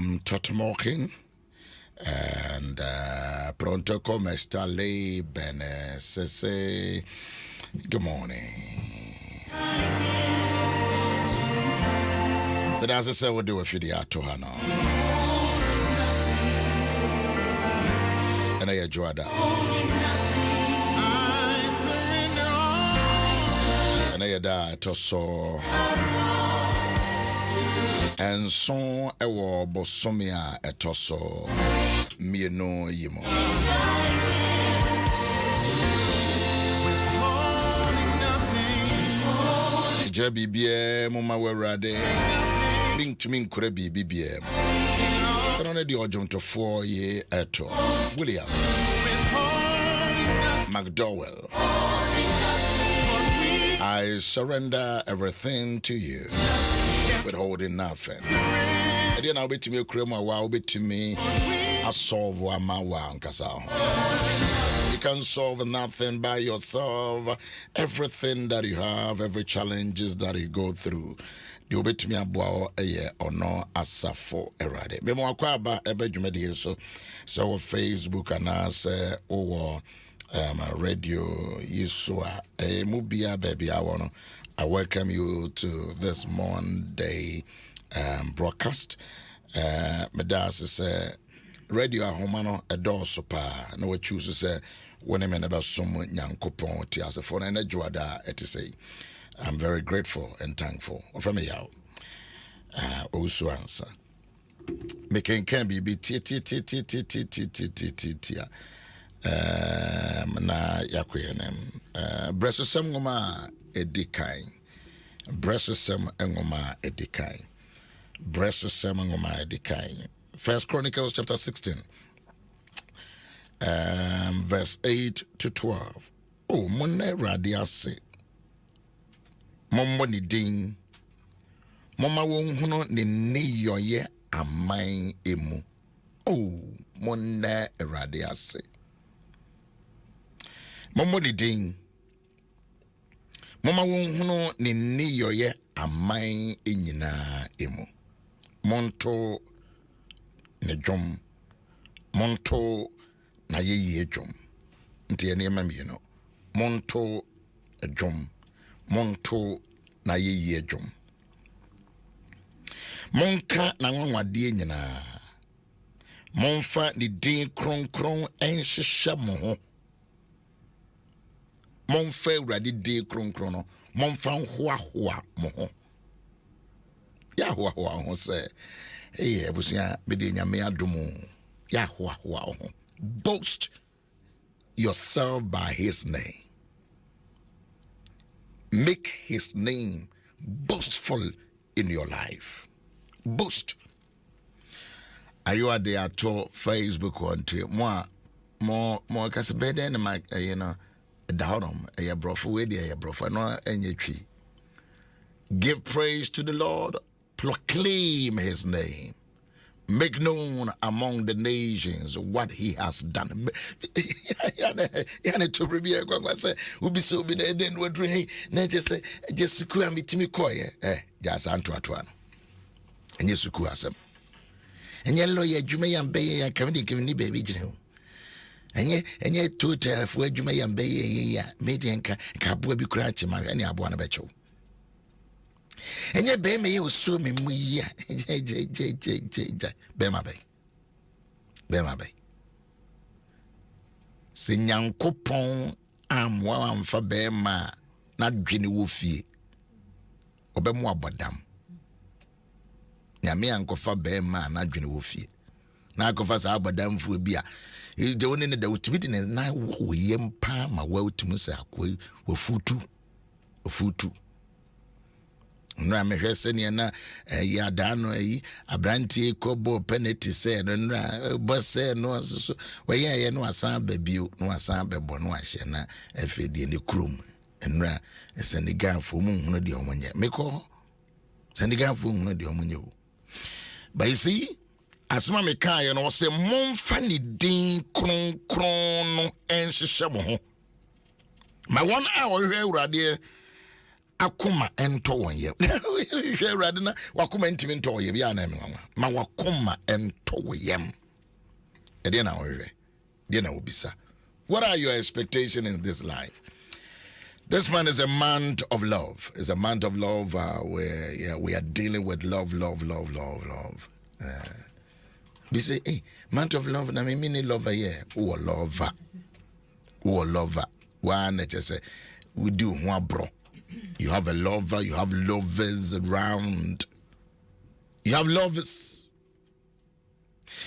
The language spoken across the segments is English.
Totmokin and pronto come sta lei bene se good morning. But as I said, we'll do a video to her now. And I enjoy that. And I that also. And so ewo bosomia etoso mieno yimo. Jabibie mama werade bing to min kure bibie. And on the Adom 4 ye eto William McDowell. I surrender everything to you. Withholding nothing. And then I'll be to me a crema, I'll be to me a solve one my one casal. You can solve nothing by yourself. Everything that you have, every challenges that you go through, you'll be to me a bow a year or no asafo erade. Memo akwaba ebe jumedi so Facebook and us or radio Yesua a mubia baby I welcome you to this Monday broadcast. Medas is radio ahomano edo sopa no we choose say when I'm about someone nyankopon ti asefo na juada etise. I'm very grateful and thankful. From me out. Owusu-Ansah. Making can be na yakwenem. Bresosem ngoma edikai. Bresosem ngoma edikai. Bresosem ngoma edikai. First Chronicles chapter 16. Verse 8 to 12. Oh, monne radiase. Mommo ni ding. Mama won huno ni niyoye amai emu. Oh, monne radiase. Mommo ni ding. Mama won huno ni niyoye amai enyina emu. Monto ne jom. Monto na ye jom. Nti ene mamino. Monto jom. Monto na ye jom. Monka na nwanwade nyina. Monfa ni din kronkron enhyehyɛ mo ho. Monfa urade din kronkron no. Monfa hoahoa mo ho. Ya hoahoa ho sɛ ebusia bede nyame adomo. Ya hoahoa ho. Boast yourself by his name. Make his name boastful in your life. Boast. Are you at the Facebook one too? More cause better than my Adom a brofu wedi a brofu no enye twi. Give praise to the Lord, proclaim his name. Make known among the nations what he has done. Yana to review say ubi so be den wadre na just suku amitimi koye just anto atoa no enye suku asem enye lawyer dwuma yambe ya kamini baby gine enye total fu adwuma yambe ya media nka aboa bi kura chima ene aboa na becho enye be me ye so me mu ya be ma be se nyankopon amwa amfa be ma na dwene wo fie obemu abodam nyame ankofa be ma na dwene wo fie na akofa sa abodam fu bia de woni ne da wutimi de na wo yempa ma wa wutimi sa akoi wo futu nra mehwese ne na ya dano yi abrantie kobo penalty say nra boss no so we no asan babio no asan bebo no ahye na afedie ne krum nra Senegal fo mu hunu de omonye meko Senegal fo hunu de omonye wo but you see asma me kan no say momfa ni din kron no enhyehyɛ mo ho ma one hour hwe urade akuma ento won yem hwe rade na wakoma ntimi ento yem ya na me ma wakoma ento yem e de na wo hwe de na obisa. What are your expectations in this life? This man is a month of love. It's a month of love where we are dealing with love. We say, hey, month of love, na me mean lover here. Oh, lover. One that just say, we do one bro. You have a lover, you have lovers around. You have lovers.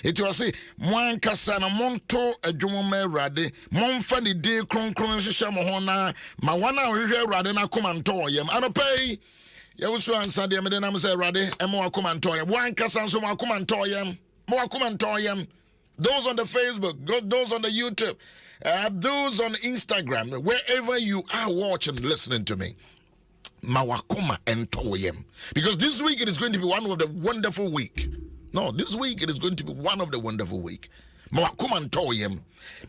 It was say, Mwan kasana monto adwuma rade, monfa ni de kronkron hihya mo ho na ma wana hwehwe rade na komanto yem. Anopay, Owusu-Ansah de me de nam say rade, e mo akomanto yem. Wan kasa so mo akomanto yem. Mo akomanto yem. Those on the Facebook, those on the YouTube, those on Instagram, wherever you are watching, listening to me. Mawakoma entoyem. Because this week it is going to be one of the wonderful week. No, this week it is going to be one of the wonderful week. Mawakoma entoyem.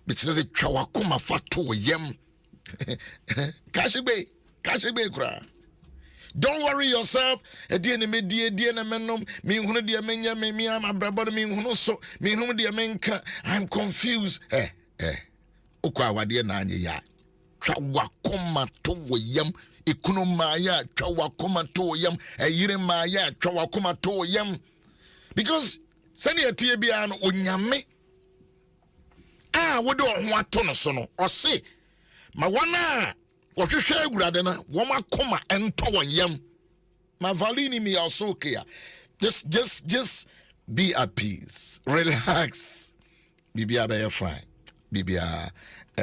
It says it chawakoma fatoyem. Kashigbe kra. Don't worry yourself. I'm confused. Chawakoma toyem. Ikunomaya chawakoma toyem. Eyiremaya chawakoma toyem. Because send your TBN unyame. What do I want to know? Or say, Mawana. What you share with Adena, Woma Koma and Towan Yam. My Valini me also okay. Just be at peace. Relax. Bibia be fine. Bibia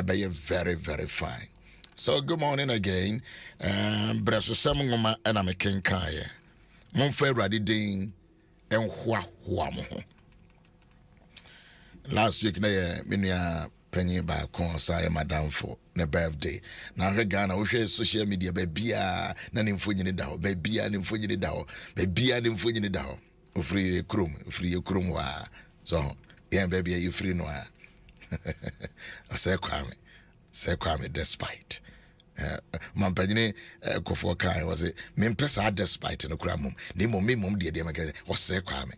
be very, very fine. So good morning again. Breso Samungoma and I'm a king kaya. Monfe Radi Ding and Hua mo. Last week, Minia penny by Consa, Madame for na birthday. Now, Ghana, we share social media, baby, none in Fujini Dow, baby, and in Fujini Dow, baby, and in Fujini Dow, free crum, so, yeah, baby, you free no. I say, Kwame, despite. Mampany, Kofokai was a Mimpesa despite in a cramum, Nemo Mimum, dear Democrat, or say Kwame.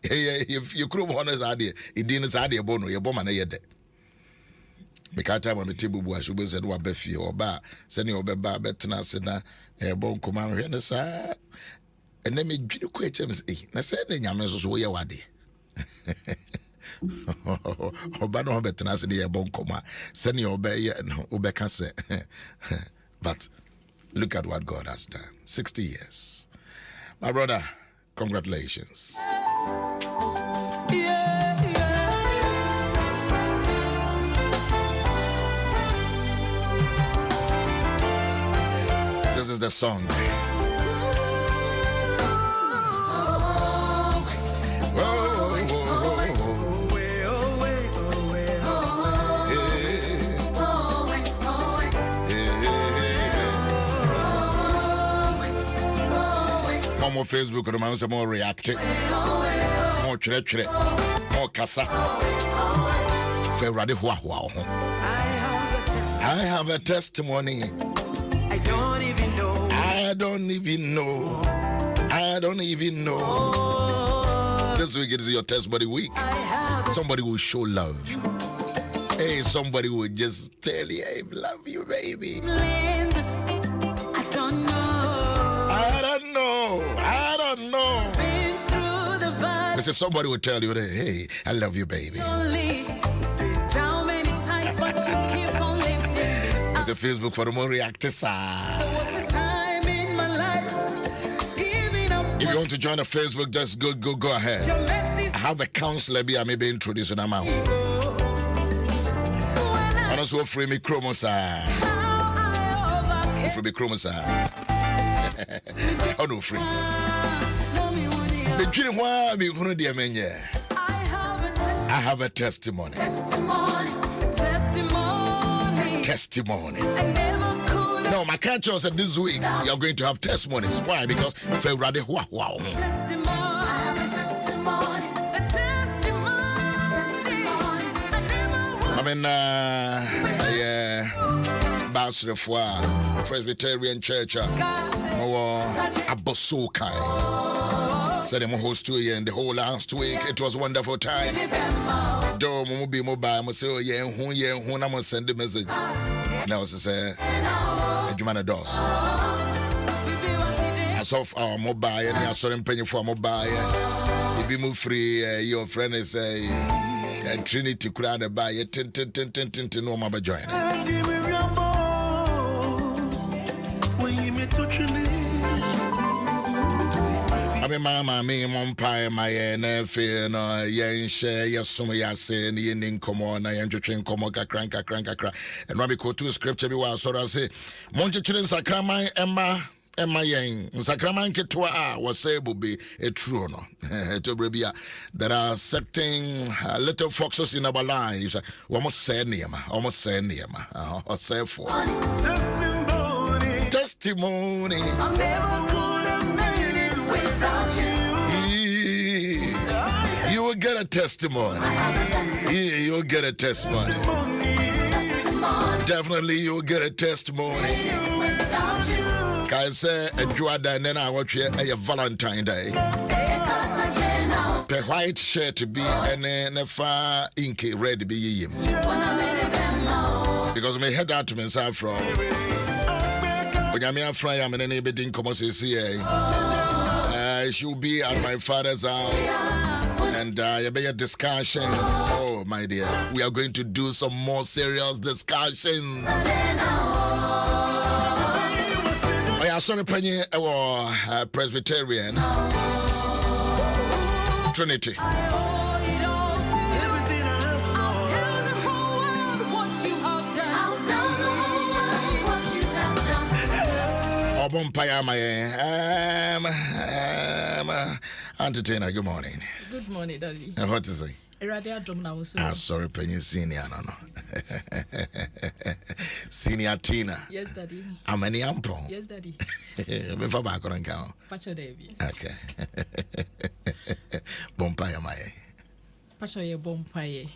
If you crew honors idea, it didn't idea bono, your bomb and a yet. Because time on the table was you said what befi or bar, sending your beba betna sena, a bone command here, sir. And then me dream questions. I said, the Yamas way away. Obano betna said, a bone comma, send your bay and Obeka say. But look at what God has done 60 years. My brother, congratulations. This is the song. More Facebook, more reacting, more chere, more kasa. I have a testimony. I don't even know. This week it is your testimony week. Somebody will show love. Hey, somebody will just tell you, I love you, baby. I don't know. I said somebody will tell you that, hey, I love you, baby. It's a Facebook for the more reactors. If you want to join the Facebook, just go ahead. I have a counselor I may be introducing them out. And also free me chromosa. Free me chromosa. Oh no, free. The dream why me gonna dear man, yeah. I have a testimony. Testimony. No, my culture said this week you're going to have testimonies. Why? Because February, wow. pastor for Presbyterian Church Abosokai. Said him host to you in the whole last week. It was a wonderful time. Do be mobile, must say, yeah, who I'm gonna send the message. Now, say, Jumana Dos. As of our mobile, and I saw him paying for mobile. If you move free, your friend is a Trinity crowd by a tin, no mama join. I mean, Mamma, me, Mompire, my nephew, no, yen share, yes, some ya say, and yen in common, I am to train Comoca cranka, and Rabbi Kotu scripture be was so I say, Monte Children Sacrama, Emma Yang, Sacraman Ketua was able to be a true no. There are certain little foxes in our lives, almost say name, or say for testimony. I'm never gonna make it without you. You will get a testimony. Yeah, you'll get a testimony. Definitely, you'll get a testimony. I say, enjoy that, and then I watch a Valentine Day. The white shirt to be and then a far inky red to be him. Because my head out to myself from when I'm a fry, I'm in any bidding commerce. I should be at my father's house. And you better discussions. Oh, my dear, we are going to do some more serious discussions. I saw a penny Presbyterian Trinity. Obompaya, entertainer. Good morning. Good morning, Daddy. What is it? Adom Ahengua. Ah, sorry, penny senior, no. Senior Tina. Yes, Daddy. I'm an ample. Yes, Daddy. Before back on count. Pacho Davy. Okay. Bompire, my. Pacho ye bompaye.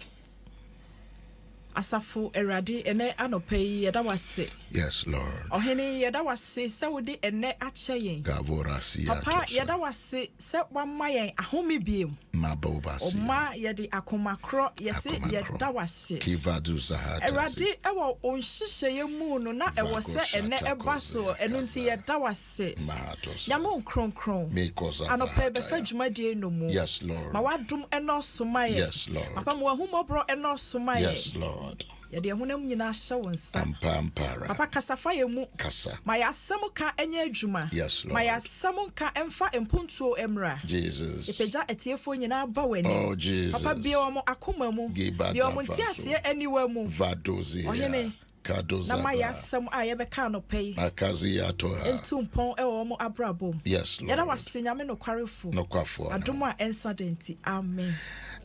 Asafu erade ene anope yeda wase. Yes, Lord. Ohene yeda wase se wode ene ache yen. Gavora si Papa yeda wase se wamma yen ahomi biem. Maboba si. Oma yede akomakro yese yeda wase. Kivadu Zahata. Erade ewo onhihye ye mu no na ewo se ene eba so eno nti yeda wase. Matos. Nyamo kronkron. Mekoza. Anope be fa dwumadie no mu. Yes, Lord. Ma wadum eno somaye. Yes, Lord. Papa mo ahumobro eno somaye. Yes, Lord. Yede honam nyina hye wonsa. Ampara. Papa kasafa ye mu. Kasa. Ma ya asem ka enye adwuma. Yes, Lord. Ma ya asem ka emfa empuntuo emra. Jesus. Ipeja etiefo nyina ba wani. Oh, Jesus. Papa bia omo akoma mu. Bia omo ntiase aniwa mu. Vadozi. Ohene. Kadoza. Na ma ya asem a ye beka no pei. Akazi ato. Entumpon e omo abrabom. Yes, Lord. Yada wasenya me no kwarefo. No kwafo. Adom a ensadenti. Amen.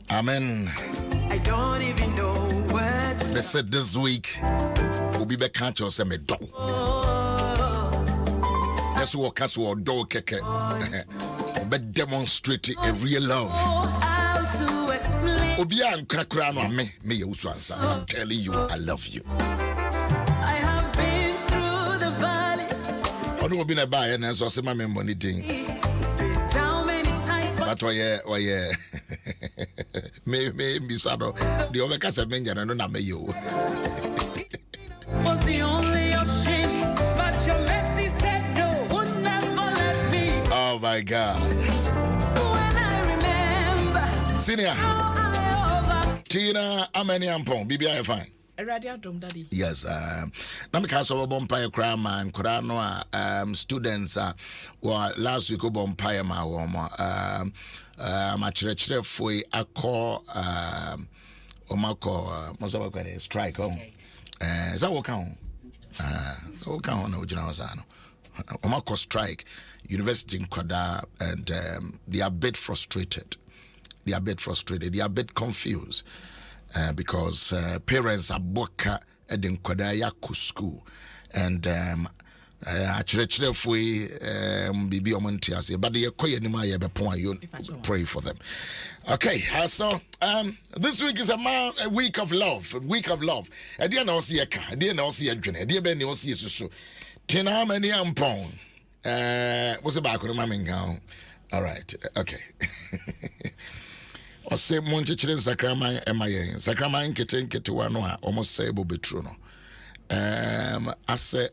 Amen. I don't even know what. They said this week we'll be back at us and dog. That's what Castle dog keke. But demonstrating a real love. Obian Kakrano me Owusu-Ansah. I'm telling you, I love you. I have been through the valley. I know been a buyer and so I say my money thing. Down many times, but oh yeah. Me sado the other case menja no na me yo was the only option, but your mercy said no, would never let me. Oh my God. When I remember Senior Tina amani ampon BBI fine. Radio Adom, Daddy. Yes, na me ka so bompire kra man kra no students were last week bompire ma wo ma chire foi akọ omako mo so ba strike on is that what count na ojina wasano omako strike university in Koda, and they are a bit frustrated, they are a bit confused because parents are boka at the Koda Yaku school, and Achirechirefui bibi omontiase, but the koye nima ye bepon you pray for them. Okay, so this week is a week of love, Edia na osi eka, edia na osi adwene, edia be na osi susu. Tina many ampon. What's the back of the mamma? All right, okay. Or say Monte Chilin Sacramine, Emma, Sacramine Kitchen Kituanoa, almost say Bobitruno. I say,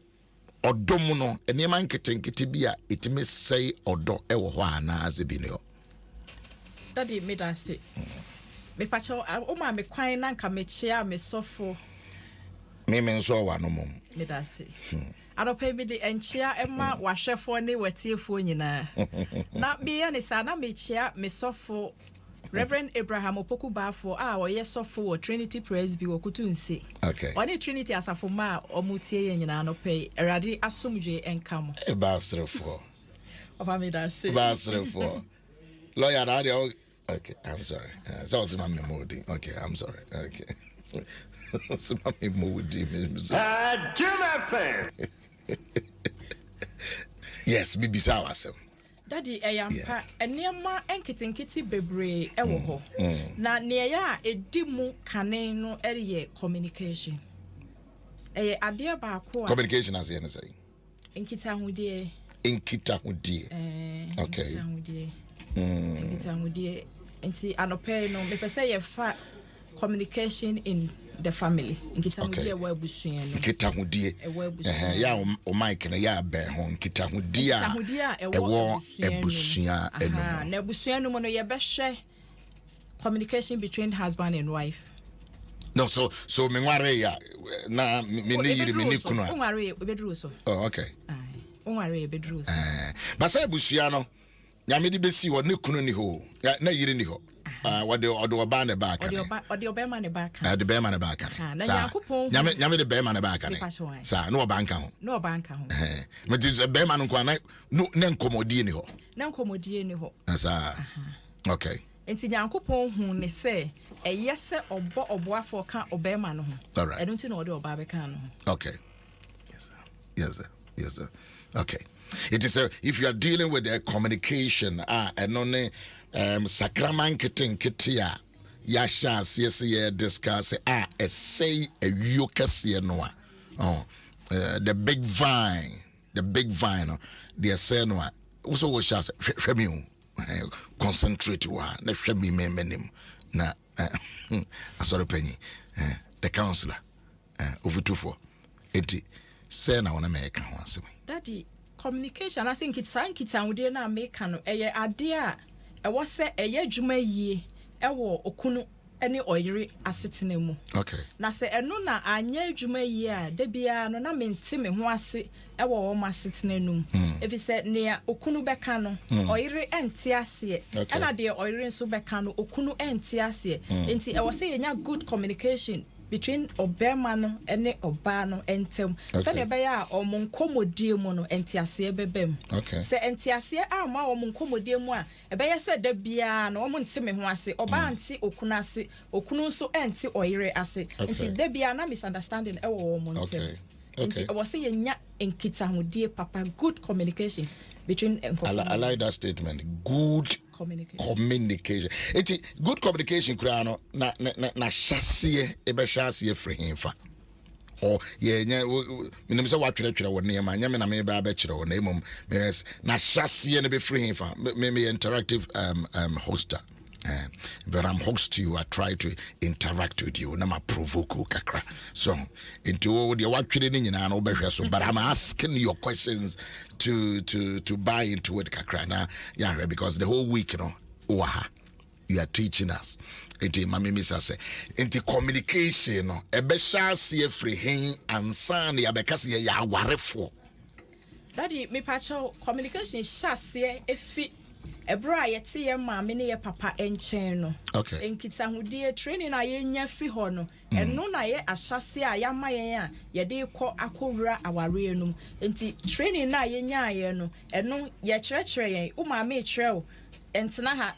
Odomuno, and Yaman Kitchen Kitibia, it may say Odo Ewana as a binio. Daddy made us say, me pacho, my me quine and come chair, me sofo. Me men so one no more. Made us say. I don't pay me the enchia Emma was chef for any wet tea for you now. Not be any son, I me chair, me sofo. Reverend Abraham Opoku Bafo or yes for Trinity Presby or Kutunsi. Okay. Only Trinity as a forma or Mutie and no pay Eradi Asumje and come. A bastard for. Of I made us say. Bastard for. Lawyer Radio. Okay, I'm sorry. So was my moody. Okay, I'm sorry. Okay. So my moody. Jim FM. Yes, Bibi Sawasem. Daddy, pa enema enketenketi bebre ewo ho. Na neya edimu kane no eye communication. Ade ba ko communication as you say. Enkita hudie. Enkita hudie. Okay. Enkita hudie. Enkita hudie. Enti anope no me pese ye fa communication in the family. Enkita hudie wa busuan no. Enkita hudie. Ya o Mike na ya be ho enkita hudie ewo ebusuan enu. Na ebusuan no no ye be hwe communication between husband and wife. No, so me nware ya na me ni yiri me ni kunu. Nware bedru so. Oh, okay. Nware bedru so. Ba say ebusuan no ya me di besi wo ne kunu ni ho. Na yiri ni ho. What the oba ne back. Or the obema ne back. The bear man back. Nyame the bear man back. Sa no banka ho. No banka ho. But this bear man ko na no nkomodie ni ho. Na nkomodie ni ho. Sa. Okay. Enti Nyankopon hu ne se eyese oboafo ka obema no ho. All right. I don't know the oba be kan no. Okay. Yes sir. Okay. It is if you are dealing with the communication and only Sacrament Kitia Yasha CSA discuss say a Yukasi noa. Oh, the big vine, the Senua also was just Femu concentrate one, the Femi menim na sorry penny, the counselor over 24 80 Sena on American once. Daddy, communication, I think it's and we didn't make an idea. I was say a year juma ye, ewo okunu any oiri asetinemu. Okay. Na se eno na anye juma ye, debia no na mentime ho ase ewo ma setinenum. If he said near okunu beka no, oiri enti ase. Ena de oiri nso beka no okunu enti ase. Enti I was say nya good communication between obema no ene oba no entem. Se ne be ya omonkomodie mu no entiase bebem. Okay. Se entiase ama omonkomodie mu a ebeye se da bia na omontime ho ase oba anti okunu ase okunu nso enti oyire ase. Nti da bia na misunderstanding e wo omontem. Nti I was say nya enkitahodie papa good communication between I like that statement. Good communication. It's good communication krano na shasie ebe shasie frehinfa. Or ye nya say what twetwe wo ne ma nya me na me ba kire wo na emom na shasie ne be frehinfa me interactive hoster. But I'm host to you, I try to interact with you, na provoke kakra. So into the what so but I'm asking your questions to buy into it kakra na yeah, because the whole week you are teaching us. Enti mami misa say into communication no ebesha se free hin ansa na yabekase ya awarefo. Daddy me pacho communication shase efi ebra yete ye maame ne ye papa enchen no. Okay. Enkitahudie training na ye nya fi ho no. Eno na ye ahyase a ya mayen a ye de kɔ akowura aware enum. Enti training na ye nya ye no eno ye kyerɛkyerɛ yen o maame kyerɛ o and tanaha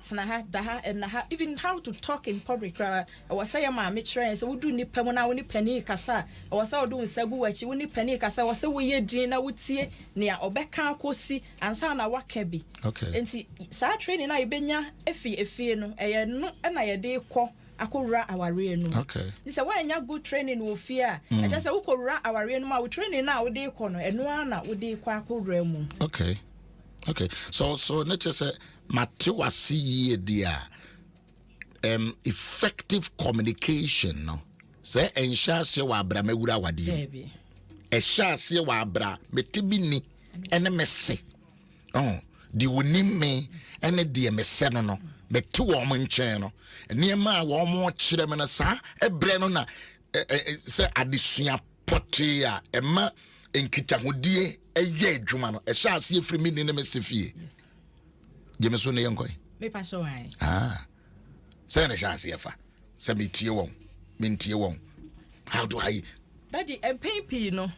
daha and even how to talk in public. I was saying my mature so we do ni pemona we ni penny kasa. I was all doing sagu wachi we ni penny kasa was so we dinner would see near obeka kosi and sana wakebi. Okay. And see sa training I benya efi no no and I day call akora our no. Okay. This is why you good training will fear. I just say ukora our no we training now we dey kono and one we dey kwa akora mu. Okay. Okay. So nature say Matewa see dia effective communication no. Say ensha se wa abra mewura wade. Esha se wa abra metibini ene mese. Oh, di wonim me ene de mese no. Betu wo mo nchen no niema wo mo kire me na sa ebre no na se adesua pote a ema enkitahodie eye adwuma no ehya ase efri mi ne me sefie je me so ne yenkoi me pa so ai se ne ehya ase efa se me tie won mentie won how do I daddy empepi no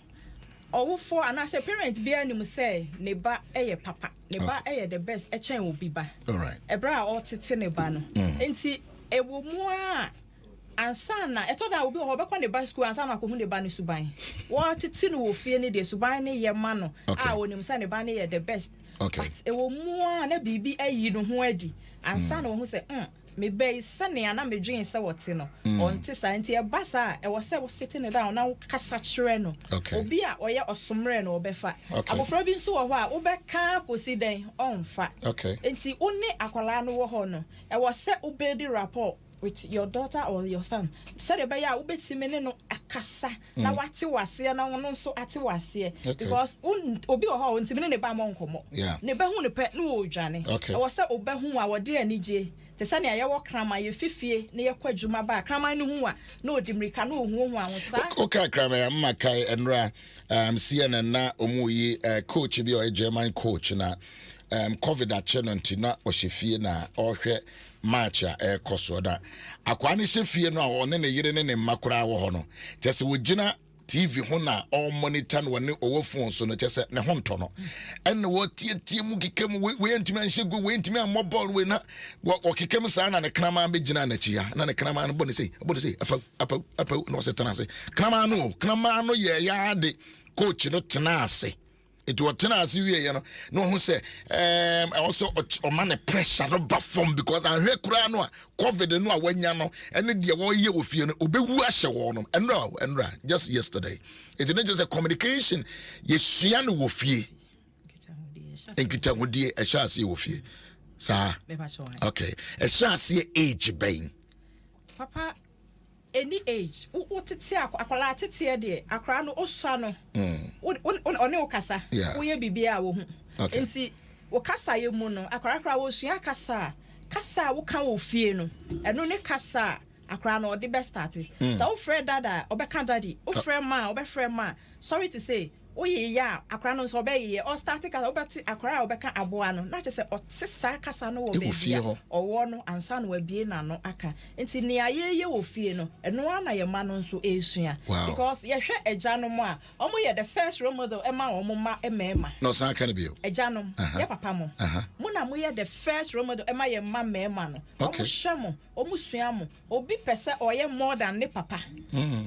Owufo and as a parent be anim say ne ba eye papa ne ba eye the best e chen obi ba all right ebra o tete ne ba no enti ewo mu a ansa na eto da obi ho be kwa ne ba school ansa na ko hu ne ba ne suban wo tete no wo fie ne de suban ne ye ma no a wonim say ne ba ne ye the best okay but ewo mu a na bibi ayi no ho adi ansa na wo hu say me be sane ana me dwen se wote no onte sa nti e basa e wo se wo sitting down na wo kasa kire no obi a oye osomre no obefa abofra bi nso wo ho a wo beka kosi den onfa nti woni akwala no wo ho no e wo se obedi rapport with your daughter or your son said e be ya wo betime ne no akasa na wate wase na wono nso ate wase because obi wo ho ntime ne ba mo nkomo ne ba hu ne pe no wo dwane e wo se obehu a wo de anije tesane ya wo krama ye fifie ne ye kwadwuma ba krama ne hu a na odimrika na ohu hu ansa okay krama ya makai enra CNN na omuyi coach bi o German coach na covid achenanti na ohefie na ohwe match a kosoda akwa ne hefie no a one ne yire ne makura wo ho no tese wo gina TV ho na all monitor no ne owo phone so no tese ne ho nto no enne wo tie mu kekam we ntimi anhye go we ntimi mobile we na wo kekam sa na ne krama be gina na chia na ne krama no bone sei apa no se tena se krama no ye ya de coach no tena ase it was tenase wie no who say also on man pressure no perform because I hear kura no covid no awanya no ene de wo ye ofie no obewu ahye wo no enra just yesterday it not just a communication yesua no wo fie enkita hodie ehya ase wo fie sa okay ehya ase age bain papa any age what tete akwala tete de akra no osua no one okasa wo ye bibia wo hu enti wo kasa ye mu no akra wo sua kasa wo kan wo fie no eno ne kasa akra no the best start so wo frɛ dada obeka daddy wo frɛ ma sorry to say oye ya akra no so be ye o start kasa obeti akra obeka aboa no na kyese otisa kasa no wo be bia owo no ansa no abie na no aka enti ne ayeye wo fie no eno ana ye ma no nso esua because ye hwe agya no mo a omo ye the first role model e ma omo ma emema no san kan bio agya no ye papa mo mo na mo ye the first role model e ma ye ma mema no omo hwe mo omo sua mo obi pese oye more than ne papa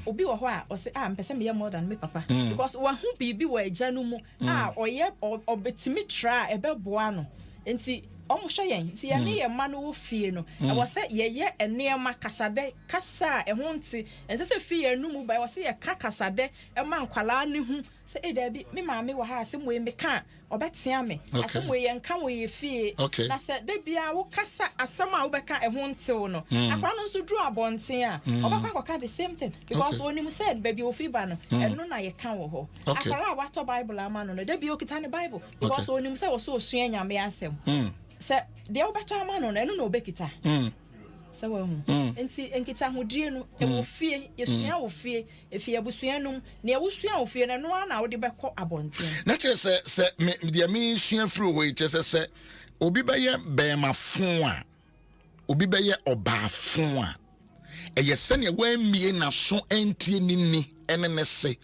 obi wo ho a o se mpese me ye more than me papa because wa hu bi wa agya no mu oye obetimi tra ebeboa no enti omo hwe yen enti ye ne ye ma no wo fie no e wo se ye enema kasade kasa e ho nti ense se fie no mu ba wo se ye kasade e ma nkwala ne hu se e da bi me maame wo ha se mo e me ka obetia me ase mo ye nka wo ye fie na se da bia wo kasa asama wo beka e ho nti wo no akwa no so dru abonten a obakwa the same thing because when you said baby wo fi ba no eno na ye ka wo ho akwa wa to bible ama no da bia okita ne bible because when you say wo so osua nyame asem se de obeto ama no eno na obekita se wo mu enti enkita hodie no e wo fie ye sua wo fie e fie abusua num na e wo sua wo fie no na wo de bekọ abonten na kire se me de me sua firi wo kire se obi beye bema fon a obi beye obafon a eye se ne wa mie na so entie nini ene ne se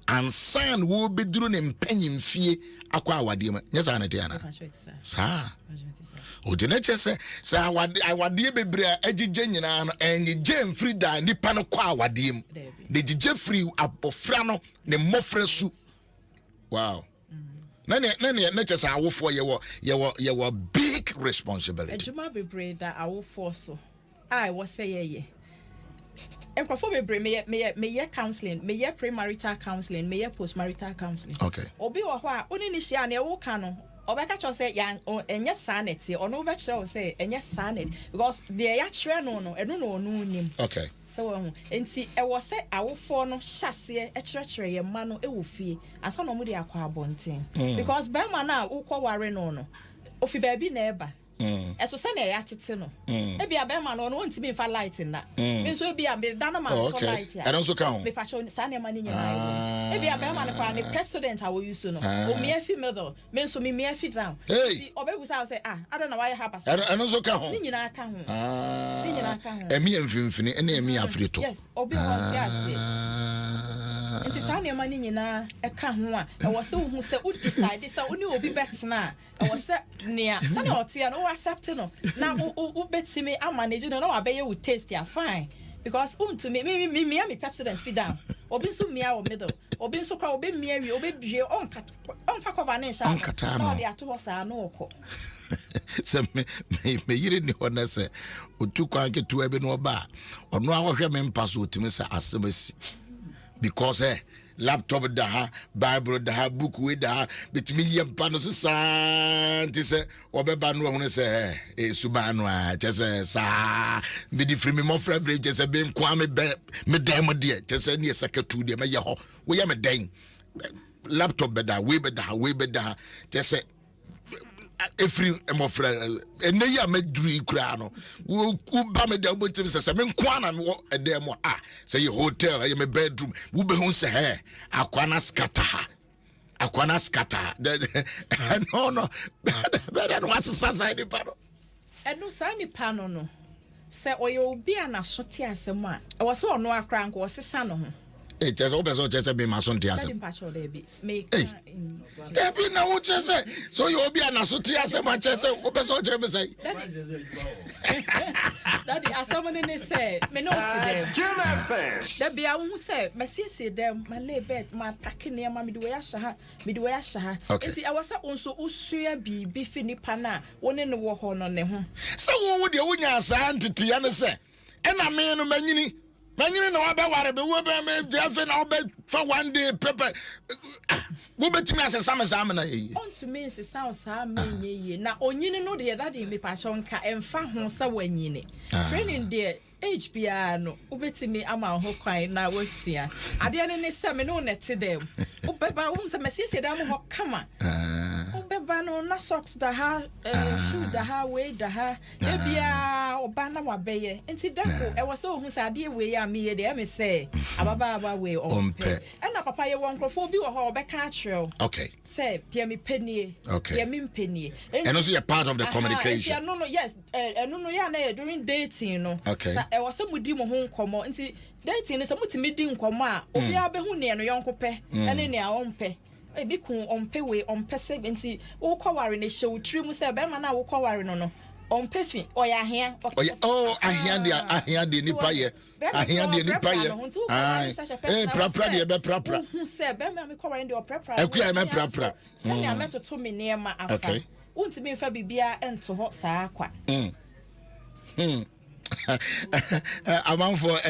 ansan wo beduru ne mpanyim fie akwa awadie yes anetiana sa o de na chese sa awadie bebre agije nyina no enye gem free da nipa no kwa awadie mu de gije free abofra no ne mmofra su wow na chese awofo ye big responsibility ejuma bebre da awofo so I was say ye Enkrofo bebre me counseling, me premarital counseling, me postmarital counseling. Okay. Obi wo ho a oni ni hia na e wo ka no. Obeka cho say yan enye sanity, ono be cho say enye sanity because the ya kire no no eno no onu nim. Okay. So wo enti e wo say awofo no hyase e kire ye ma no e wo fie. Asa no mu de akwa abonten. Because be ma na wo kwa ware no no. Ofi baabi na eba. Eso se na ya tete no e bia be ma no no ntimi fa light na me so bia me dana ma so light ya I don't so count me pa cho sa na ma ni nyina e bia be ma no kwa ne pepsodent a wo use no o me afi middle me so me afi down see obebu sa say ada na why happen I don't so count ni nyina aka ho ni nyina aka ho emi emfimfini ene emi afrito yes obi want ya say nti sa na ma ni nyina e ka ho a e wo se hu se u decide se oni obi betna e wo se nia sa na otia no accept no na u betimi manage no na abeye we taste ya fine because to me pepsodent feed down obi so mia o middle obi so kwa obi mia wi obi bie on fa cover na sha na dey ato sa na okọ se me yire ni hona se otu kwa nke tu ebe no ba ono ahwehwe me mpa so otimi se asemasi because laptop da bible da book we da bitimi yempa no santi se obeba no ho se suba no a chese sa me di free me mo fra village chese be kwa me dem de chese ne sekatu de me ye ho we ye me den laptop be da we be da chese every emofra ene ya medru kura no wo ba me da botim se me nkwa na me wo edem say your hotel your bedroom wo be hu se he akwana skata no better no asasa ni paro eno sa ni pano no se oye obi ana sote asem a e wo se ono akra nko wo sesa no ho chese obeso chese be masonte asem me Debi na wo chese so you obi ana sote asem a chese obeso chere me say Daddy asomone ne say me no ti dem Jim FM Debi a wo say me siesie dem ma lay bed ma pack ne ma me de we ahya ha enti e wo say onso usua bibi fini pana woni ne wo ho no ne ho se wo de wo nya asa ntete ya ne se ena me no manyini no aba ware be wo be me jafe na obe for one day pepper wo betimi asesa me sa na yi on to me se sa me ye na onyini no de daddy me pa chonka emfa ho sa wanyini training there age bia no ubetimi ama ho kwan na wasua ade ne se me no nete dem ubeba wo se me siesie dem ho kama ubeba no na socks da ha shoe da ha we da ha e bia oba na wabeye enti dako e wo se hu se ade we ya me ye de me se ababa we ompe na papa ye won krofo bi wo ho obeka atrel okay say dear me penie dear me penie and also a part of the communication no yes no ya na during dating no okay e wo se mudi mo ho nkomo nti dating se mutimi di nkomo a obi abehu ne no yonko pe ene ne a ompe ebi kun ompe we ompe se nti wo kwaware ne hye wutri mu se be ma na wo kwaware no ompe fi oya hia ahia de nipa ye ahia de nipa ye prapra de be prapra hu se be ma me kwaware de prapra akuya me prapra se ne ametoto me ne ma afa untimi mfa bibia ento ho saa kwa I'm for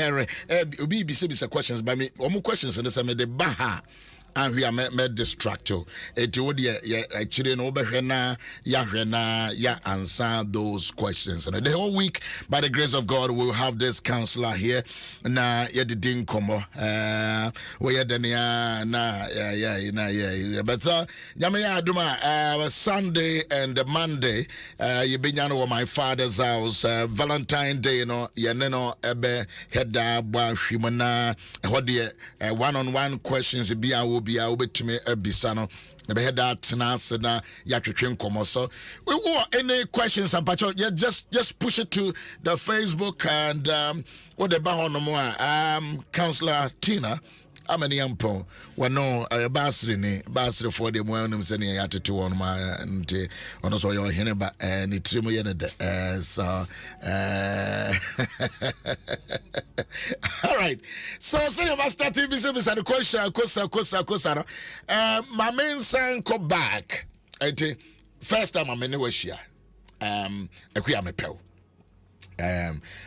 obi be say questions by me omo questions no say me de baha and we are me distract you eti wo de chire no obehwe na ya answer those questions and the whole week by the grace of God we will have this counselor here na ye de din komo we ye de na but nyame ya adoma Sunday and Monday you be nyano my father's house Valentine Day no ye no ebe heda bwa hwimana ho de one-on-one questions be bia obetime abisa no be that na na ya twetwe nkomo so we want any questions and pacho just push it to the Facebook and what the bahono mo counselor Tina amani ampo wano basri for the moanum sending yate to on my and on so your heneba and it trimu yenede so all right, so master TV service and question kosa my main son come back first time I'm in Washia akuya me pew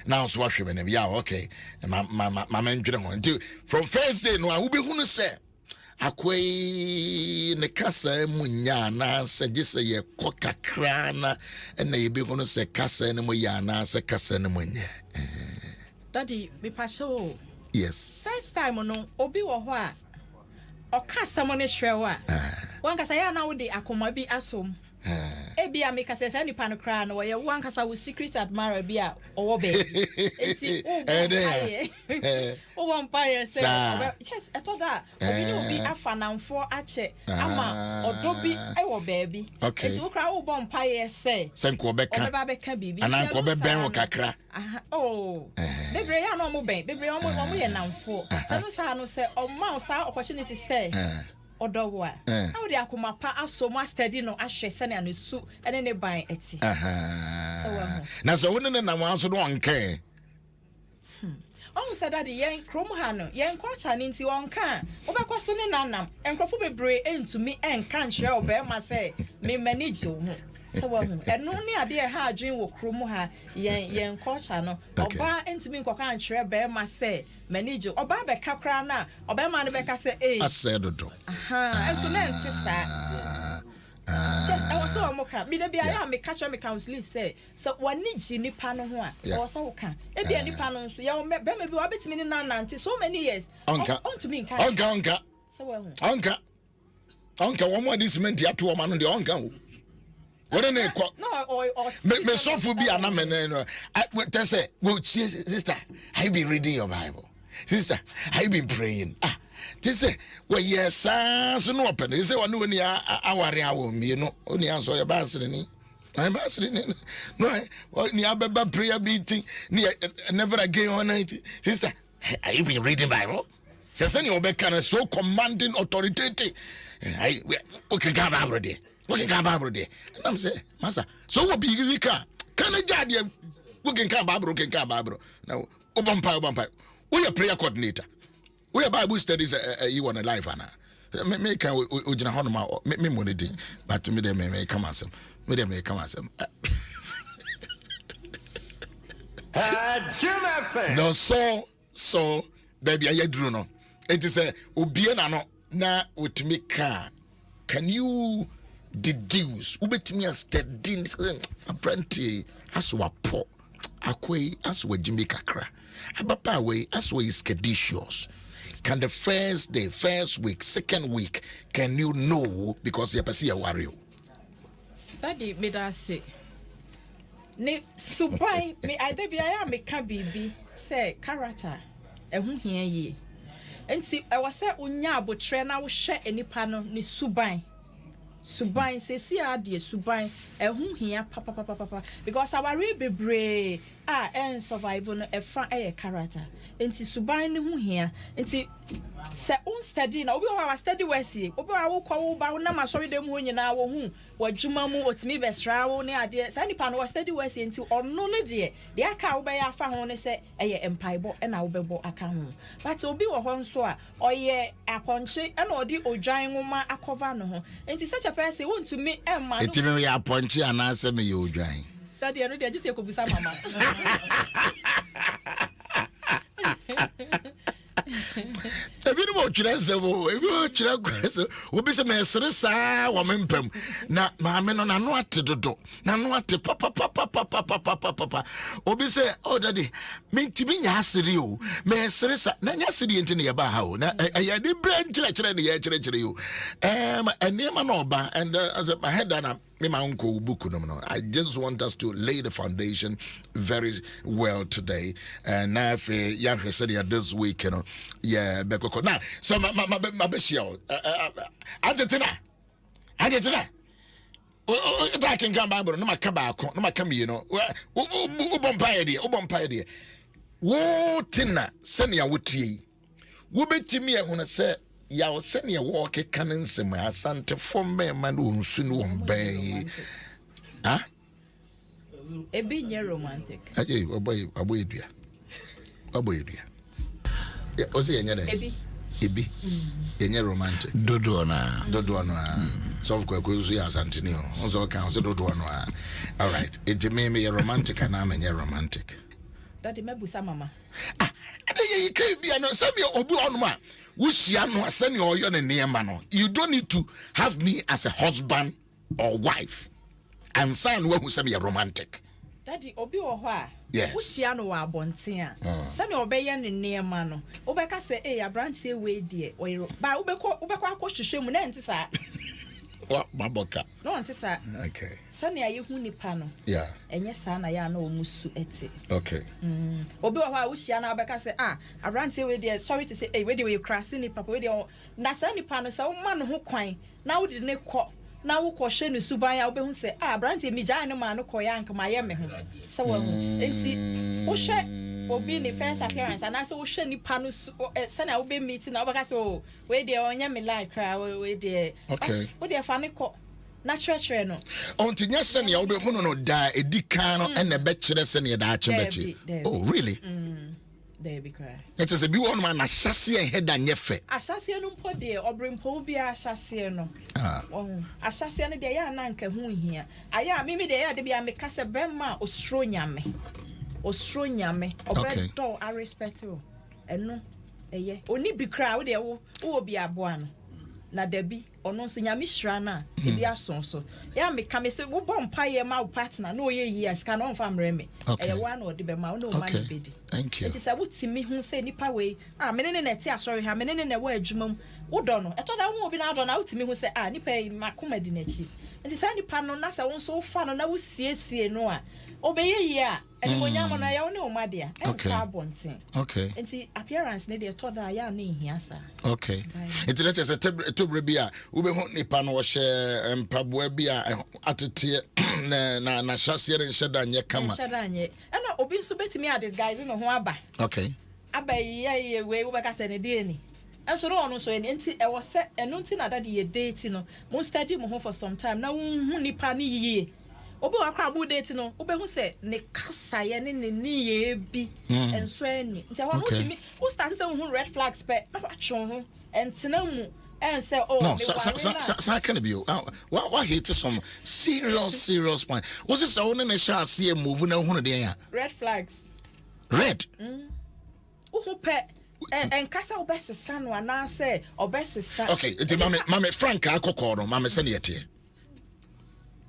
now so what hwe yeah okay my man dwene ho nti from first day no I will be hunu say akwai ne kasa munya na se gise ye kokakra na na ye be hunu se kasa ne mu ya na se kasa ne munye daddy me pasho yes first time no obi wo ho a o kasa mo ne hwe wo a wan kasa ya na wo de akoma bi asom ebia make say say nipa no kra no ye wan kasa wo secret admirer bia owo be enti o won paye say yes eto da obi ni obi afanamfo ache ama odobi e wo baabi enti wo kra wo bon paye say senko beka o be ka bibi anan ko be ben wo kakra bebre ya no mo ben bebre o mo ye namfo say no sa no say o ma sa opportunity say odowa how dey akoma pa asomo study no ahwe se na no su ene ne ban eti na so woni ne nam aso do onke on said that yen krom ha no yen kwacha ni nti wonka obekoso ne nanam enkrofo bebre entumi enka nhwe obema se me manage wo so wa hu eno ne ade ha adwen wo krom ha yen kwacha no oba entumi nkoka nhwe bema se manage oba be kakra na obema no be ka se asedodo eso na ntisa just I was so moka me dey bia me catch me counseling say so wani ji nipa no ho a o so woka e bia nipa no so ya be me bi obetimi ni nanante so many years on to me onka so we hu onka one more this cement ya to o ma no de onka ho what na ko no me so fu bi ana me no I say go sister have you been reading your Bible sister have you been praying Tise we yes so no open you say one when ya aware awo mi no oni anso ya basre ni no ni abeba prayer meeting ni never again on night sister have you been reading Bible say you be kind so commanding authoritative okay ga Bible there and I'm say master so what be we can jade we can Bible now obampa we a prayer coordinator. We are Bible studies you want a life ana. Me can ojina hono ma me money din but me dem me come asem. Me dem me come asem. Adom FM. No so baby I dru no. It is obie na no na otimi can you deduce ubetimi study apprentice aswapo akwai aswa jimi kakra. Abapa we aswa is seditious. Can the first day, first week, second week, can you know because you perceive a warrior? Daddy me da say. Ne subai me either be I am ka bibi say character ehun hia ye. Enti I was say unya abotre na wo hwe enipa no ne subai sesi ade subai ehun hia papa because our bebre en survive no efa character enti subai ne hu hia enti se un study na obi wa study wesi obi wa wo kwa wo ba na ma sorry dem ho nyina wo hu wadwuma mu otimi besra wo ne ade sa nipa no study wesi enti onno no de aka wo be ya fa ho ne se empaibo na wo bebo aka ho but obi wo ho nso a oye aponche na odi odwan nwoma akova no ho enti such a person want to me emma no enti me ya aponche anase me ye odwan daddy no dey just e ko bisa mama Ebi no chirezebo ebi o chiragweso obi se me sere saa wo mempam na maame no na no ate dodo na no ate papa obi se oh daddy me ntimi nya asere o me sere sa na nya asere enti ne ye ba ha o na ya de brand chire ne ye chire yo enema no ba and as my head na me my uncle book no I just want us to lay the foundation very well today and now if ya said this week you know yeah bekoko now so my beshia ajetina I can come Bible no maka baako no maka mi no ubompa ye de wo tina sene ya wotie wobetimi ehuna say ya o se ne walk kan nsem asante fom be ma no nsu no won ban ah ebi nye romantic aye aboy dua o se yenye dey ebi yenye romantic dodo na so of course you asante ni o so kan so dodo no all right it me romantic and am yenye romantic daddy mebusa mama ade ye kai bia no se me obi onuma wusia no asane oyo ne niema no you don't need to have me as a husband or wife and son who say me romantic daddy obi wo ho a yes wusia no wa abonten a sane obeye ne niema no obeka se abrantie we de oyiro ba ubekọ akọhwehwe mu na ntisa what maboka no ntisa okay sane ayehu nipa no yeah enye sa na ya na omusu ete okay obi wo ho a wusia na obeka se abrantie we de sorry to say we de we crass ni papa we de na sa nipa no se wo ma no ho kwan na wo de ne kọ na wo kɔhwe ne suban ya wo be hu se abrantie mi gyan no ma no kɔ ya nka ma ye me ho se wo enti wo hwɛ obi ne first appearance and so wo hwɛ nipa no se na wo be meet na wo bɛka se we de onya me like cry we de wo de fa ne kɔ na kyerɛkyerɛ no onti nya se ne wo be hu no da edikan no ene be kyerɛ se ne da akyebechi oh really there be cry it is a be one man na hyase head anyefe ahyase no mpo de obrempo bi ahyase no ahyase no de ya na nka hu hia aya mimi de ya de bia me kase bema osro nyame obedo I respect you eno eye oni bi cry wo de wo bi aboa no na dabi ono nso nyame hira na e bi asonso ya me ka me se wo bompa ye ma wo partner na oye years ka no mfa mreme e wa na odi be ma no ma ne bedi thank you it is a wutimi hu se nipa we menene na ti asori ha menene na wa adwumam wo do no eto da hu obi na do na wutimi hu se nipa makoma di na chi it is nipa no na se wo nso fa no na wo siesie no a obeye yi a eni monyam na ya wo ne o ma dia e ka bonten okay enti appearance ne de to da ya na ehia sa okay enti let us tobre bia wo be hu nipa no wo hye mpaboa bia atete na hyase re hyeda nye kama hyeda nye na obi nso betimi a disguise no ho aba okay aba ye we wo beka se ne de ni enso no ono so enti e wo se eno nti na dade ye date no mo study mo ho for some time na wo hu nipa ni yiye obi wakra abu date no obehu se ne kasa ye ne ni ye bi enso ani nti ho no timi wo start se hu red flags pe na watcho ho entina mu and say no so can be you what hate some serious point was this only na sha see move na hu de ya red flags red who pe en kasa obesesa no ana say obesesa okay it mama frank akokoro no mama se ne yete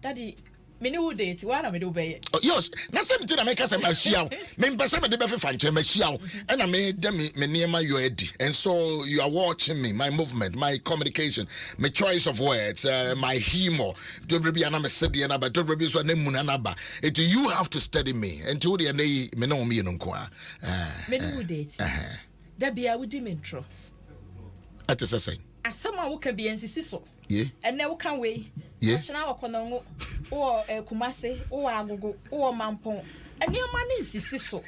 daddy mini wo date wa na me do be yes na say me na make say ma hia me mpese me de be fefa nche ma hia and na me de me niema yo edi and so you are watching me my movement my communication my choice of words my humor dobro bia na me se de na ba dobro bi so na mu na ba it you have to study me and you dey na me na o me no nko mini wo date da bia wo di me ntro ate say asama wo ka bia nsisi so yeah and na wo kan we achina wakono ngo wo kumase wo agogo wo mampon enioma ne nsisi so e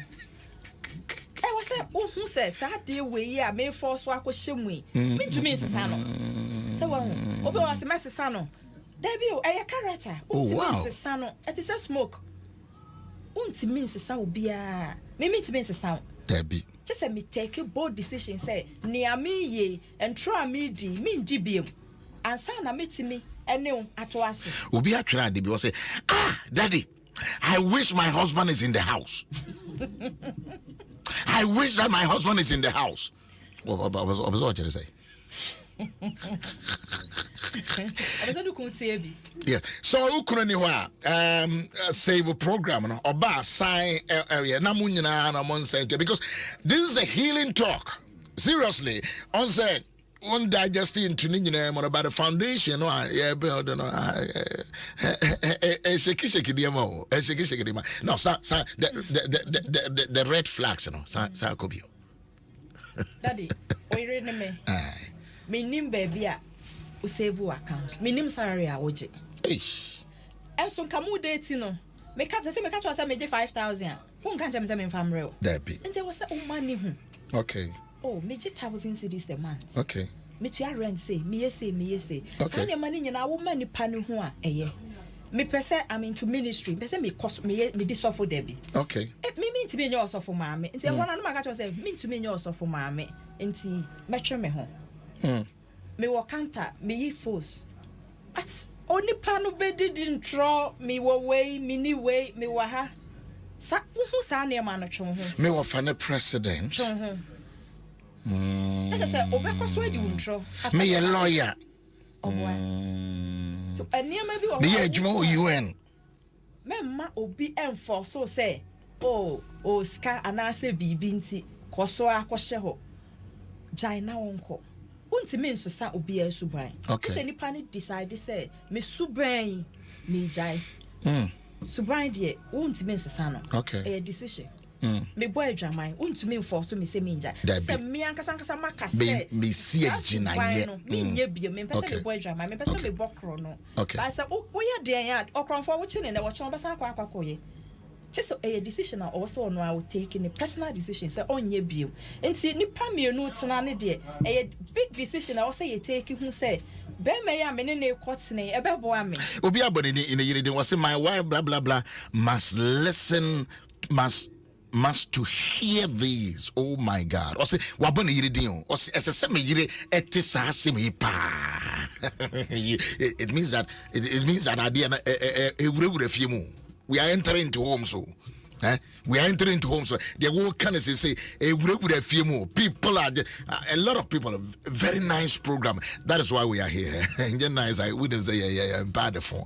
wase wo hu se sa de we a me force akɔhye mu me ntumi nsisa no se wo hu obi wase mesisa no da bi o eye character ntumi nsisa no it is a smoke ntumi nsisa obi a me ntumi nsisa da bi just me take a bold decision say ni amiye and try me di me ndi biem ansa na metimi ene atoaso obi atwera de bi wo say daddy I wish my husband is in the house I wish that my husband is in the house what was what you say yeah so ukunu ni ho a save a program no oba sign area na munyina na mon center because this is a healing talk seriously on said one digesting to nyina mo about the foundation no yeah build no shake dem o shake dem no the red flags no sa ko bio daddy oire ne me menim baby a o save account menim salary a woje enso nkamu date no me ka say me ka me 5,000 won kan jam say me famre o that be nte wo say o money hu okay oh, me just 1,000 cedis a month. Okay. Me to your rent say, me say. Okay. Sanya money na wo mani panu ho a eye. Me pese I'm into ministry. Pese me cost me disofo debi. Okay. Me to me nyo osofo maame. Nti e wona no maka say me to me nyo osofo maame. Nti metwe me ho. Me wo counter, me yi force. At oni panu be didn't draw me wo way, me way, me wa ha. Sa who sa na ma no twon ho. Me wo fa ne president. Twon ho. I just say obekọ so edi wontro. Me a lawyer. So eniema bi wo. Me adwuma o UN. Me ma obi enforce so say o ska anase bibi nti koso akọhye ho. Jai na wonko. Unti me nsosa obi asuban. Okay. Say nipa ni decide say me suban me jai. Suban de unti me nsosa no. Okay. A decision. Me boy dramai untumi enforce me say me nja say me ankasa maka say me see agina ye me nye bia me pese me boy dramai me pese me bokro no but say wo ye den ya okronfo wo chine na wo chen besa akwakoye just a decision also no I will take in a personal decision say onye bia enti nipa mienu tena ne de a big decision I say you take who say be me ya me ne court ne e be bo ame obi abone ni in yire den was my wife blah blah blah must listen must to hear these. Oh my God. Or say wabone yire din or say ese me yire etisa asem yi pa. It means that idea na ewure fie mu. We are entering into homes so. We are entering into homes so the whole kind of say ewure fie mu. People are a lot of people, very nice program. That is why we are here. And nice I wouldn't say bad for.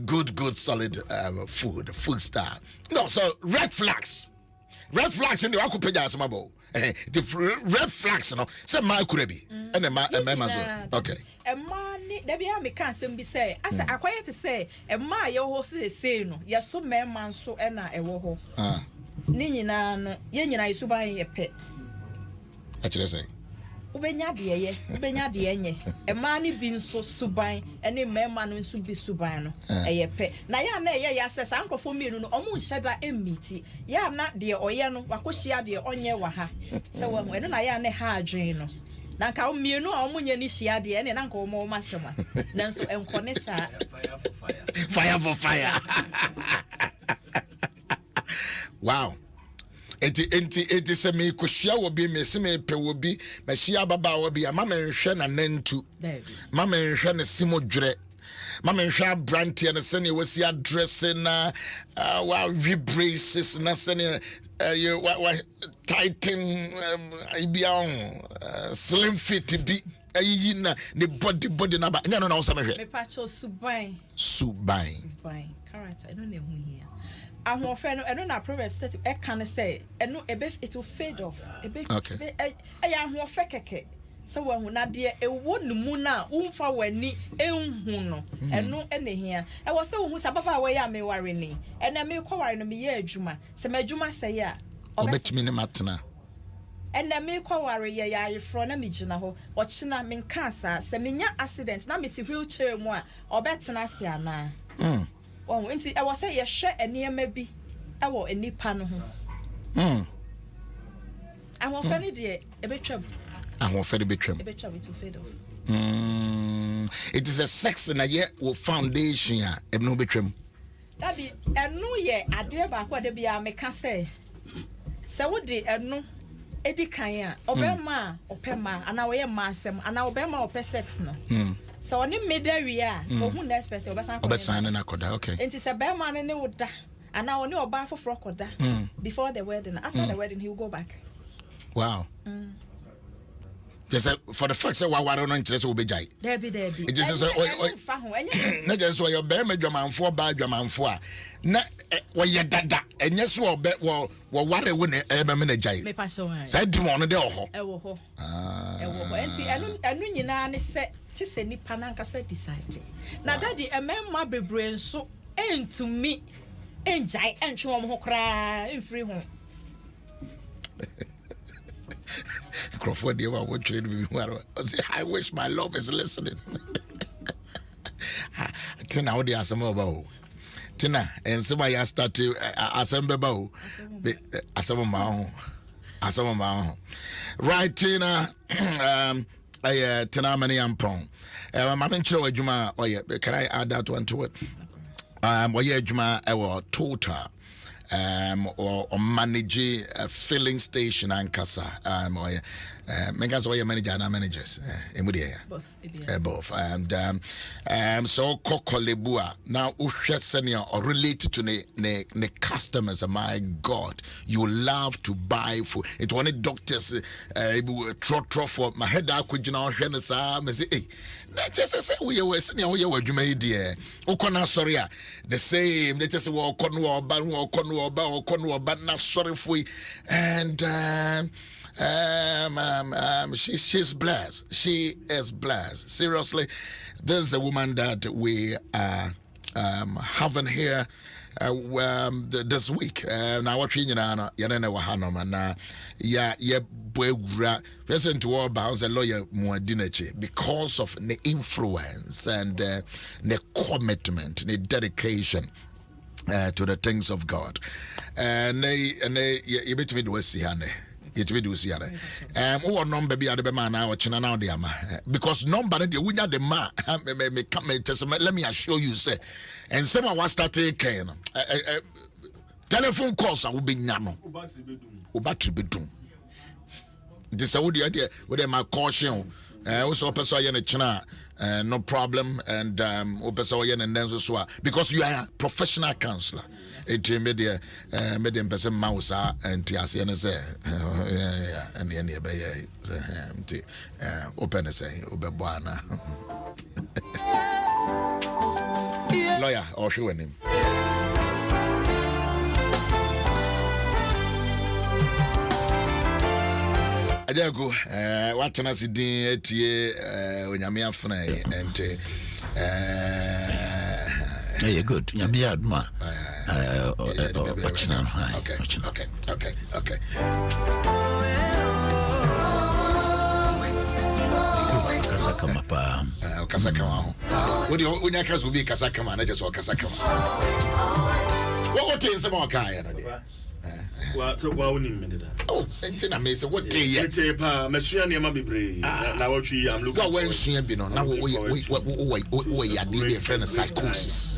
Good solid food star. No, so red flags in the akupeja asmabo. The red flags no say my kurebi and my so okay. A man there be me can be say as I quiet to say a ma ye ho say no ye so man so e na e wo ho ni nyina no ye nyina isuban ye pe a kire say ubenya de enye e ma ni bi nso suban ene mema no nso bi suban no ye pe na ya na ye ya sesa ankofo mienu no omu nhyeda emiti ya na de oye no wakohia de onye wa ha se wo eno na ya na ha adwen no na nka mienu a omu nye ni hia de ene na nka omu masema nanso enkone sa fire for fire. Wow. Enti se me kohia wo bi me se me pe wo bi me hia baba wo bi ama me nhwe na nantu mama nhwe ne simo dwere mama nhwe abrantie ne se ne wasi address na wa braces na se ne you wa tighten ibia slim fit bi ayi na ne body na ba nya no na wo sa me hwe me pacho suban character I don't know who here ahofe no eno na proverbs 30 e kan say eno it will fade off okay ya ahofe keke so wa hu na de ewo numu na umfa wani enhu no eno ene hia e wo se wo hu sababa we ya me ware ni ena me kware no me ye adwuma se me adwuma se ya obetimi ne matena ena me kware ye ya yefro na me gina ho ochina me nka asa se me nya accident na me ti wheelchair mu a obetena se ana oh, nti I was say ye hwe eniema bi e wo enipa no ho ahofe ne de e betwam ahofe de betwam to fade off it is a sex na ye wo foundation a e no betwam that be enu ye ade ba kwa de bia meka say se wo de enu edi kan a obema opema ana wo ye ma asem ana obema ope sex no so oni medawi a ohun next person obesan na koda okay enti se be man ne woda ana oni oba foforo koda before the wedding after the wedding he will go back wow just for the fact say wa ware no interest wo bejai there be it just say fa ho enye na just so your be madwamanfo ba adwamanfo a na wo ye dada enye so obe wo ware wo na e me na jai me pa so say demon no de ho e wo ho enti enu nyina ne se chise nipa na nkasa decide na daddy ememma bebre nso entumi enjai entwe wo ho kra enfri ho Crawford, you want to be I wish my love is listening. Tina, what do you assemble about? Tina, and somebody start to assemble about assemble my own. Asama right, Tina. Tina many ampon. My venture with Juma. Oh yeah, can I add that one to it? Well, yeah, Juma, total. Or manage a filling station and casa. Or Megas or manager and managers. Both. And so Kokolebua now Usha senior or related to the customers. My God, you love to buy food. It wanted doctors trot for my head. I could now hear the sound. Hey, just say we were senior. We were made dear. Okona sorry, the same. They just walk on but not sorry for and she's blessed. She is blessed. Seriously, this is a woman that we are having here this week. Now what you know, present to all bounds a lawyer more because of the influence and the commitment, the dedication to the things of God. And you bet me do see it will do see or number be at the man now because nobody the winner the man let me assure you say and someone was started telephone calls I will be nyano battery bedroom this is the idea with my caution also person in China no problem and and then so because you are a professional counselor it media medium person mouse and tiasi and say and the open say obebana lawyer or show him Ajago, what can I see? When you're mere funny and you're good. You're mere ma. Okay. Kasakama pa. Kasakama. When your case will be Kasakama, I just saw Kasakama. What is the more guy? So why wouldn't oh, and amazing. What day yet? Monsieur Nema Bibre. Now what I'm looking for. When she had been on, now we are the friend of psychosis.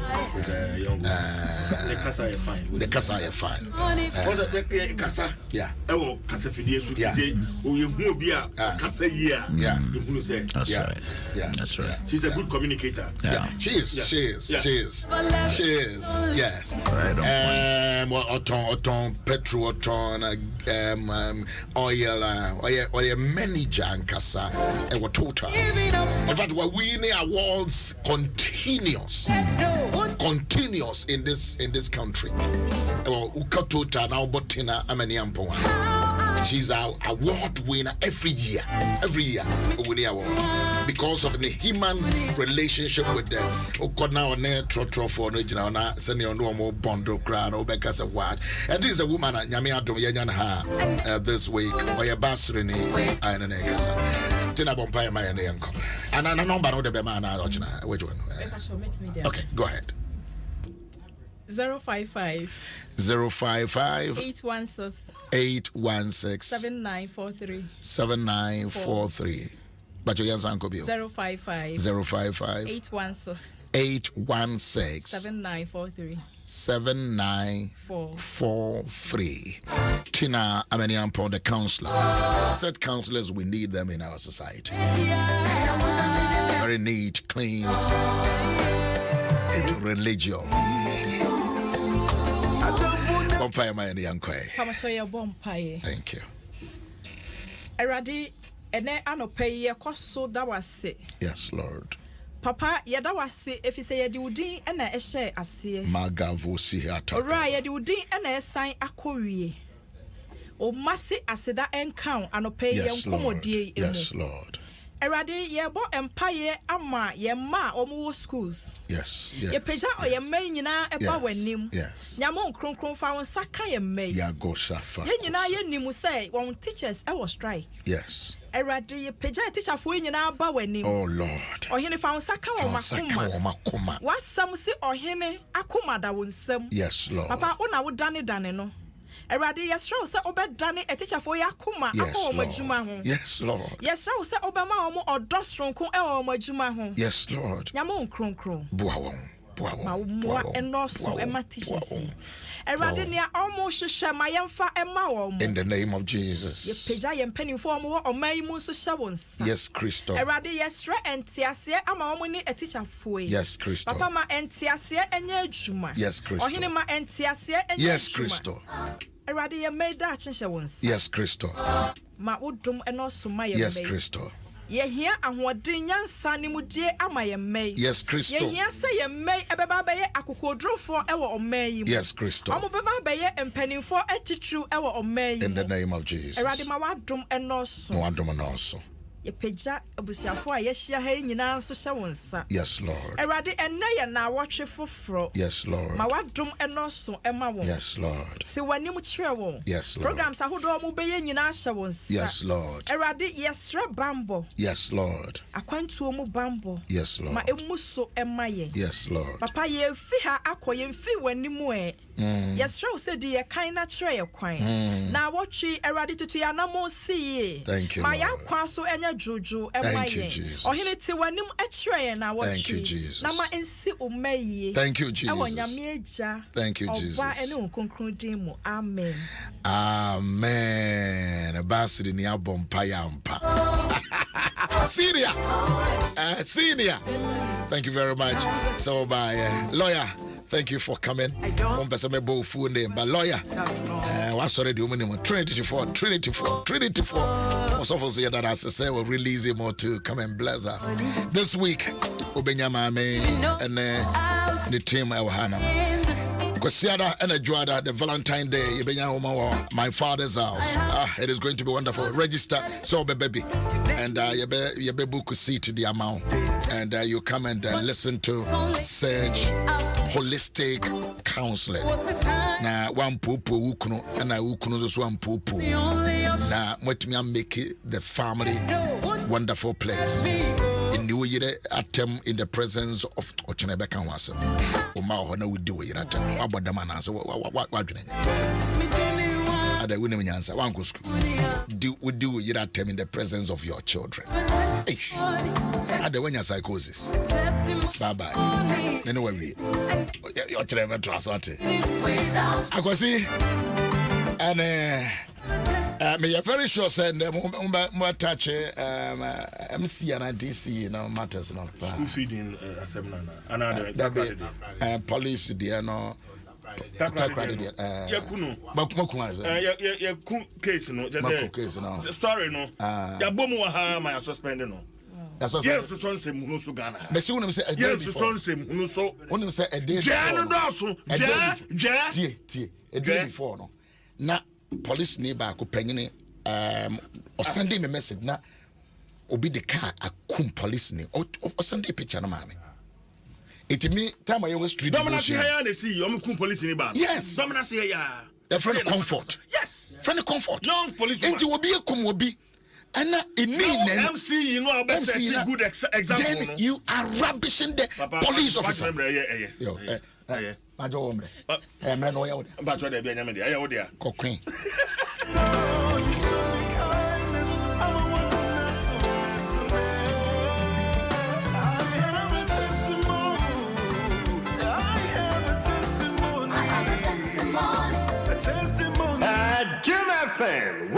The Casa fine. The Casa fine. The Casa, yeah. Oh, Casa Fidias would say, oh, you will be a Casa year. Yeah, you say, that's right. Yeah, that's right. She's a good communicator. Yeah, she is. Yes. Right. Well, Oton, petrol, Oton, oil, manager and Casa, and what total. In fact, we're winning awards continuous in this country. Well, Ukatota now Botina Amaniampo. She's our award winner every year winning award because of the human relationship with them. Now trotro for original na senior no more bondo crown or because of what. And this is a woman Nyame Adom Ahengua this week by a basrini and an Tina Bompire my uncle. And a number of the man which one? Okay, go ahead. 055 816 7943 but your uncle Bill 055 816 7943 Tina Ameniampo, the counselor said counselors, we need them in our society. Very neat, clean, religious. Bompire my uncle. Thank you. Eradi ene anope ye koso da wase. Yes, Lord. Papa yeda wase efise ye di udin ena ehye ase. Magavo siata. Ora ye di udin ena esan akowie. O mase aseda enkan anope ye nkomodie emu. Yes, Lord. Eradi ye bo empire ama ye ma omo schools. Yes. Ye peja o ye man nyina eba wanim. Yes. Nyamo kronkron fa won saka ye mai. Ya go safa. Ye nyina ye nimu say won teachers e was strike. Yes. Eradi ye peja teacher fo nyina ba wanim. Oh Lord. Ohene fa won saka wo makoma. Wasam si ohene akoma da won sam. Yes, Lord. Papa una wo dane no. Erade yesra se obedane etichafo yakoma akọ omajuma ho. Yes, Lord. Yesra se obema omo odosronko e omajuma ho. Yes, Lord. Nyamo nkronkron. Buawon. Ma enoso ema tishesi. Erade nia omo hwehwe ma yemfa ema wo mo. In the name of Jesus. Ye peja ye mpanimfo omo omai mu so hye wonsa. Yes, Christo. Erade yesra entiase ama omo ni etichafo yi. Yes, Christo. Papa ma entiase enye adwuma. Yes, Christo. Ohene ma entiase enye adwuma. Yes, Christo. Erade ye meda achenhye wonsa. Yes, Christo. Ma wodom enoso ma ye Yes, Christo. Ye hia ahoden nyansa ne mudie ama ye mei. Yes, Christo. Ye hia se ye mei ebeba be ye akokodrofo ewo omai mu. Yes, Christo. Omo beba be ye empanimfo atitru ewo omai mu. In the name of Jesus. Erade ma wadom enoso. No wadom enoso. Ye peja abusiafo a ye hia ha nyina nso hye wonsa. Yes, Lord. Erade enne ye na wotwe foforo. Yes, Lord. Ma wadom enoso ema won. Yes, Lord. Se wanim kire won. Yes, Lord. Programs ahodo mo be ye nyina hye wonsa. Yes, Lord. Erade yesra bambo. Yes, Lord. Akwantuo mu bambo. Yes, Lord. Ma emuso ema ye. Yes, Lord. Papa ye fi ha akoye mfi wanimu e. Yesra se di ye kan na kire ye kwan. Na wotwe Erade tutu ya na mo si. Thank you, Ma ya Lord. kwa so enya juju ema Thank you, ye. Jesus. Ohene ti wanim a kire ye na wotwe. Thank you, Jesus. Na ma ensi umaye. Thank you, Jesus. Ewo nyame eja. Thank you, Jesus. Oba ene nkonkron din mu. Amen. Amen. Basiri ni abompa yampa. Senior. Senior. Thank you very much. So, by lawyer, thank you for coming. One person may both full name, but lawyer. What's already woman Trinity 4. Most of us here that as I say will release him more to come and bless us. This week, Ubenyama and the team Ohana. Kosiada and a Juada, the Valentine Day, my father's house. It is going to be wonderful. Register, so baby. And your baby could see to the amount. And you come and listen to Sage Holistic Counseling. Now, one poo-poo, and I ukuno this one poo-poo. Now, what me make it the family wonderful place. In New Year, attempt in the presence of Ochenebeka Wasam. Oma Hona would do it at about the man answer. What doing? Ada wini mnyansa wangu school. We do it at in the presence of your children. Ada when your psychosis. Bye bye. Anyway, we your children trust what. I go see and me very sure said more touch MC and DC matters no feeding another police there no case no just story no ya bomu ha my suspend no yes so nsem hunu so Ghana me see wonim say a day before yes so nsem hunu so wonim say a day tie a day before no na police neighbor ko panyine or send me message na obi the car akum police ni or send a picture no mama it me time I was street domina see here na see you kum police ni ba yes domina see here a friend comfort yes friend comfort young police enti obi akum obi and MC you know about set good example then you are rubbishing the police officer yo majo omre emre no ya wo but what dey be anyame dey ya wo dey kokwen Adom FM 106.3.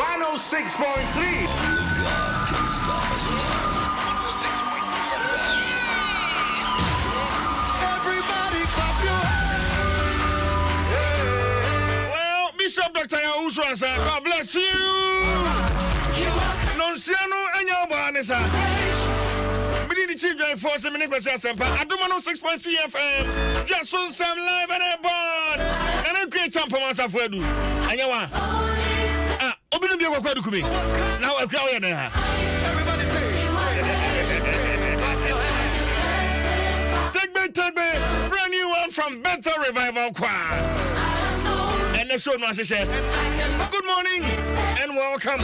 God can stop us now. 106.3 FM. Everybody clap your hands. Well, Bishop Dr. Owusu-Ansah, God bless you. Nonsiano enya obanisa. Bidi the chief join force me go say asempa. Adom 106.3 FM. Just on some live and a bond. And I create champ masa fuedu. Anya wa. Obinu bi go kwadu kumi. Now I cry na. Everybody say. Take me. Brand new one from Bethel Revival Choir. And the show no say. Good morning and welcome.